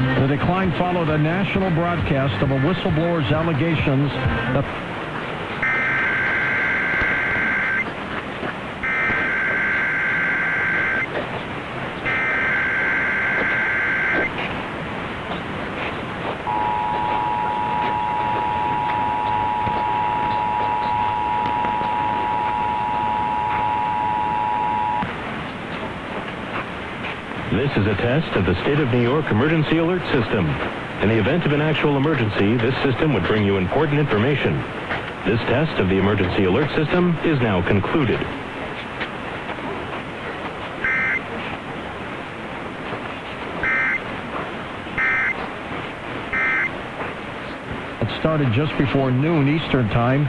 The decline followed a national broadcast of a whistleblower's allegations that This is a test of the State of New York Emergency Alert System. In the event of an actual emergency, this system would bring you important information. This test of the Emergency Alert System is now concluded. it started just before noon Eastern Time.